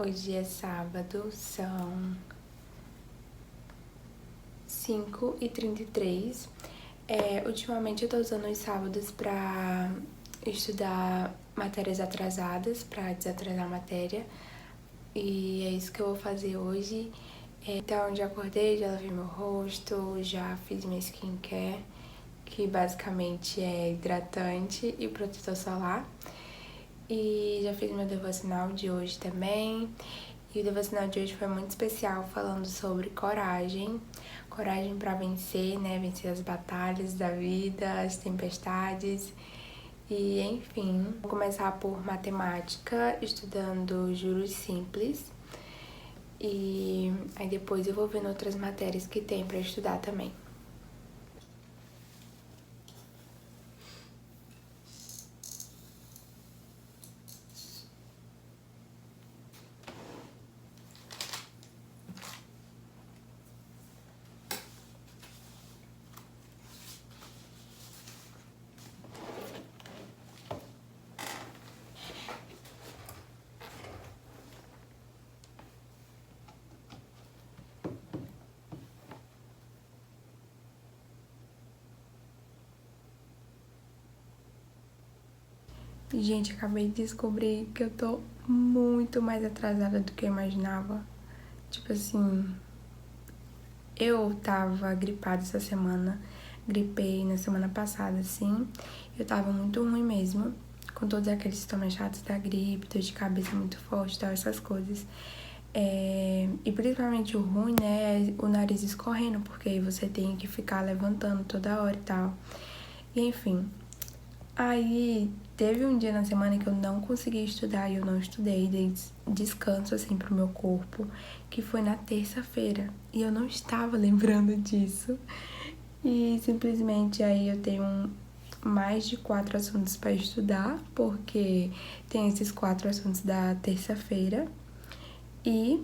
Hoje é sábado, são 5h33. Ultimamente eu tô usando os sábados pra estudar matérias atrasadas, pra desatrasar a matéria. E é isso que eu vou fazer hoje. Então, já acordei, já lavei meu rosto, já fiz minha skincare, que basicamente é hidratante e protetor solar. E já fiz meu devocional de hoje também. E o devocional de hoje foi muito especial, falando sobre coragem. Coragem para vencer, né? Vencer as batalhas da vida, as tempestades. E, enfim, vou começar por matemática, estudando juros simples. E aí depois eu vou vendo outras matérias que tem para estudar também. Gente, acabei de descobrir que eu tô muito mais atrasada do que eu imaginava. Tipo assim, eu tava gripada essa semana, gripei na semana passada, assim. Eu tava muito ruim mesmo, com todos aqueles sintomas chatos da gripe, dor de cabeça muito forte e tal, essas coisas. E principalmente o ruim, né, é o nariz escorrendo, porque aí você tem que ficar levantando toda hora e tal. E enfim, aí teve um dia na semana que eu não consegui estudar e eu não estudei, dei descanso assim pro meu corpo, que foi na terça-feira. E eu não estava lembrando disso. E simplesmente aí eu tenho mais de 4 assuntos para estudar, porque tem esses 4 assuntos da terça-feira e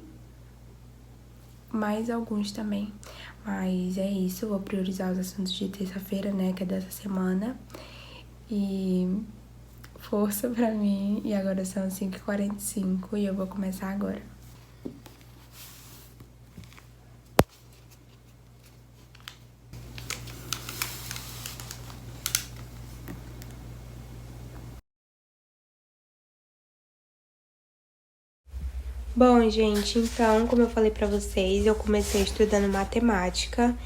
mais alguns também. Mas é isso, vou priorizar os assuntos de terça-feira, né, que é dessa semana. E força pra mim. E agora são 5h45 e eu vou começar agora. Bom, gente, então, como eu falei pra vocês, eu comecei estudando matemática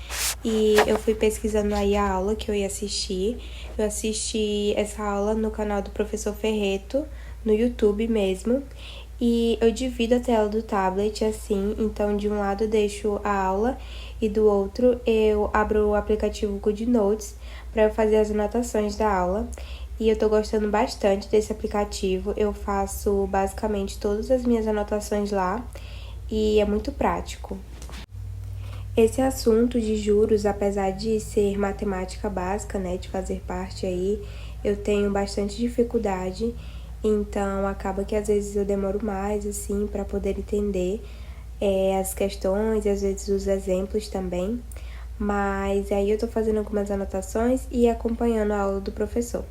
e eu fui pesquisando aí a aula que eu ia assistir. Eu assisti essa aula no canal do professor Ferreto, no YouTube mesmo. E eu divido a tela do tablet assim, então de um lado eu deixo a aula e do outro eu abro o aplicativo GoodNotes para eu fazer as anotações da aula. E eu tô gostando bastante desse aplicativo. Eu faço basicamente todas as minhas anotações lá e é muito prático. Esse assunto de juros, apesar de ser matemática básica, né, de fazer parte aí, eu tenho bastante dificuldade, então acaba que às vezes eu demoro mais, assim, para poder entender as questões e às vezes os exemplos também. Mas aí eu tô fazendo algumas anotações e acompanhando a aula do professor.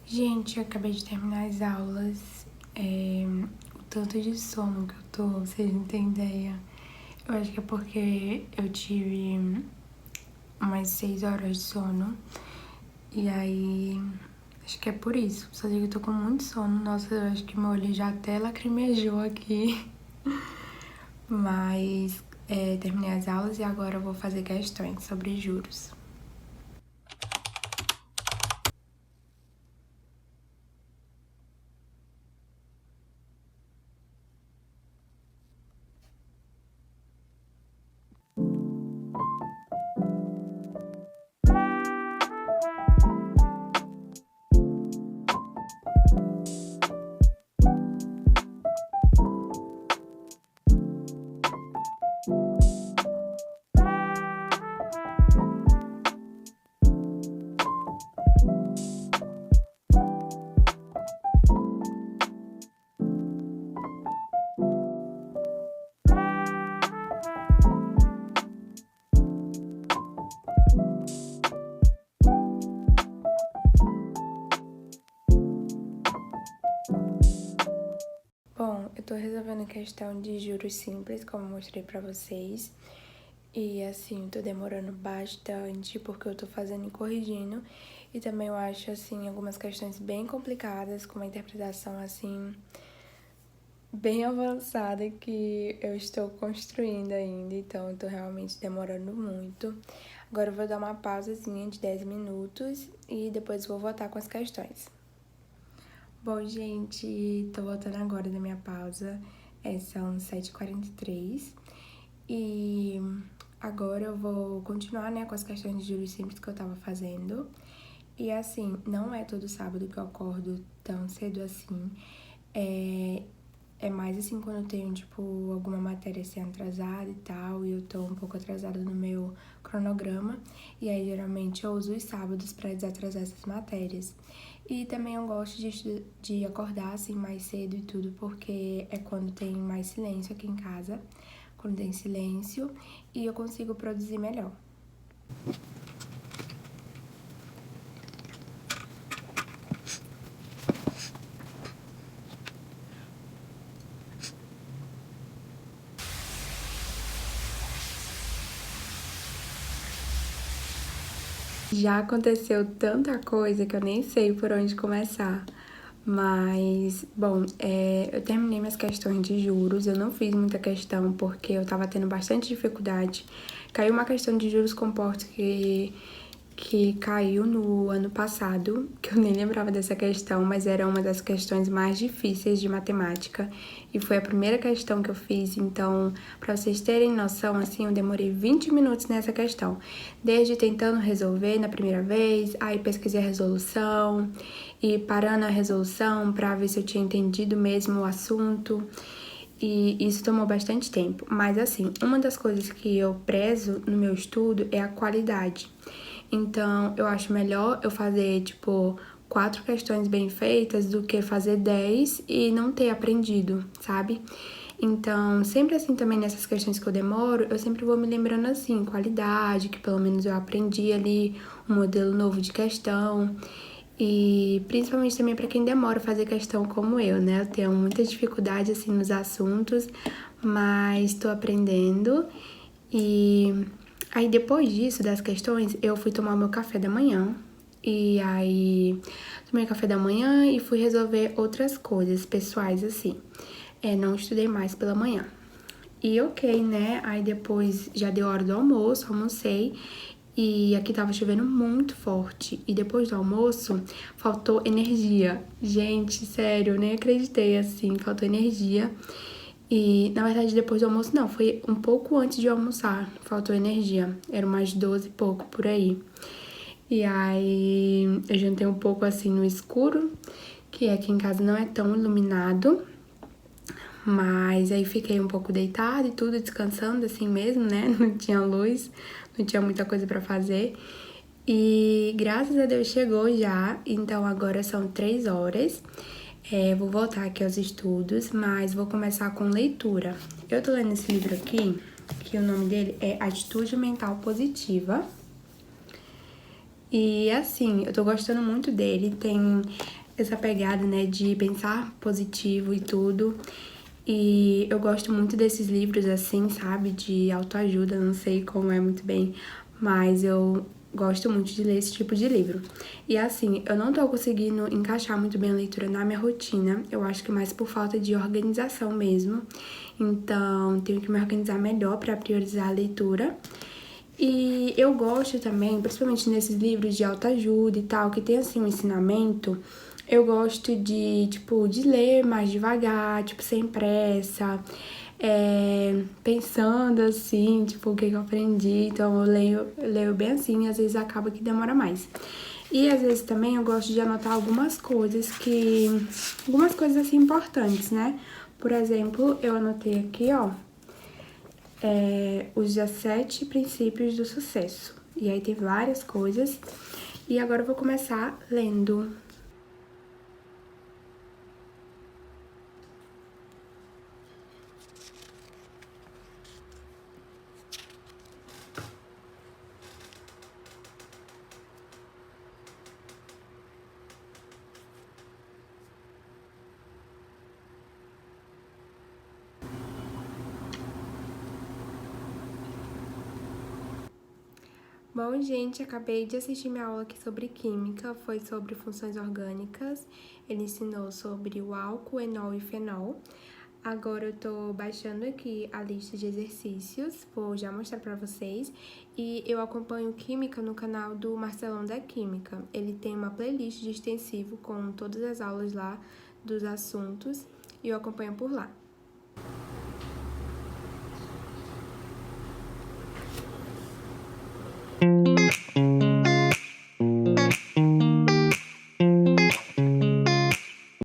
Gente, eu acabei de terminar as aulas. O tanto de sono que eu tô, vocês não têm ideia. Eu acho que é porque eu tive umas 6 horas de sono. E aí, acho que é por isso. Só sei que eu tô com muito sono. Nossa, eu acho que meu olho já até lacrimejou aqui. Mas terminei as aulas e agora eu vou fazer questões sobre juros. eu tô resolvendo questão de juros simples, como eu mostrei pra vocês. E assim, tô demorando bastante porque eu tô fazendo e corrigindo. E também eu acho, assim, algumas questões bem complicadas, com uma interpretação, assim, bem avançada que eu estou construindo ainda. Então, eu tô realmente demorando muito. Agora eu vou dar uma pausazinha de 10 minutos e depois vou voltar com as questões. Bom, gente, tô voltando agora da minha pausa. São 7h43 e agora eu vou continuar, né, com as questões de juros simples que eu tava fazendo. E assim, não é todo sábado que eu acordo tão cedo assim. É mais assim quando eu tenho, tipo, alguma matéria assim atrasada e tal, e eu tô um pouco atrasada no meu cronograma. E aí, geralmente, eu uso os sábados pra desatrasar essas matérias. E também eu gosto de acordar, assim, mais cedo e tudo, porque é quando tem mais silêncio aqui em casa. Quando tem silêncio, e eu consigo produzir melhor. Já aconteceu tanta coisa que eu nem sei por onde começar. Mas, bom, eu terminei minhas questões de juros. Eu não fiz muita questão porque eu tava tendo bastante dificuldade. Caiu uma questão de juros compostos que caiu no ano passado, que eu nem lembrava dessa questão, mas era uma das questões mais difíceis de matemática. E foi a primeira questão que eu fiz, então, para vocês terem noção, assim, eu demorei 20 minutos nessa questão. Desde tentando resolver na primeira vez, aí pesquisei a resolução e parando a resolução para ver se eu tinha entendido mesmo o assunto. E isso tomou bastante tempo. Mas assim, uma das coisas que eu prezo no meu estudo é a qualidade. Então, eu acho melhor eu fazer, tipo, 4 questões bem feitas do que fazer 10 e não ter aprendido, sabe? Então, sempre assim também nessas questões que eu demoro, eu sempre vou me lembrando assim, qualidade, que pelo menos eu aprendi ali um modelo novo de questão. E principalmente também para quem demora a fazer questão como eu, né? Eu tenho muita dificuldade assim nos assuntos, mas estou aprendendo. E aí depois disso, das questões, eu fui tomar o meu café da manhã. E aí tomei café da manhã e fui resolver outras coisas pessoais assim. Não estudei mais pela manhã. E ok, né? Aí depois já deu hora do almoço, almocei. E aqui tava chovendo muito forte. E depois do almoço, faltou energia. Gente, sério, eu nem acreditei assim, faltou energia. E na verdade, depois do almoço, não, foi um pouco antes de almoçar, faltou energia. Era umas 12 e pouco por aí. E aí eu jantei um pouco assim no escuro, que aqui em casa não é tão iluminado. Mas aí fiquei um pouco deitada e tudo, descansando assim mesmo, né? Não tinha luz, não tinha muita coisa pra fazer. E graças a Deus chegou já, então agora são 3 horas. Vou voltar aqui aos estudos, mas vou começar com leitura. Eu tô lendo esse livro aqui, que o nome dele é Atitude Mental Positiva. E assim, eu tô gostando muito dele, tem essa pegada, né, de pensar positivo e tudo. E eu gosto muito desses livros assim, sabe, de autoajuda, não sei como é muito bem, mas eu gosto muito de ler esse tipo de livro. E assim, eu não tô conseguindo encaixar muito bem a leitura na minha rotina, eu acho que mais por falta de organização mesmo. Então, tenho que me organizar melhor para priorizar a leitura. E eu gosto também, principalmente nesses livros de autoajuda e tal, que tem assim um ensinamento, eu gosto de, tipo, de ler mais devagar, tipo, sem pressa, pensando assim, tipo, o que eu aprendi. Então eu leio bem assim e às vezes acaba que demora mais. E às vezes também eu gosto de anotar algumas coisas assim importantes, né? Por exemplo, eu anotei aqui, ó, os 17 princípios do sucesso. E aí tem várias coisas. E agora eu vou começar lendo. Bom, gente, acabei de assistir minha aula aqui sobre química, foi sobre funções orgânicas. Ele ensinou sobre o álcool, enol e fenol. Agora eu tô baixando aqui a lista de exercícios, vou já mostrar pra vocês. E eu acompanho química no canal do Marcelão da Química. Ele tem uma playlist de extensivo com todas as aulas lá dos assuntos e eu acompanho por lá.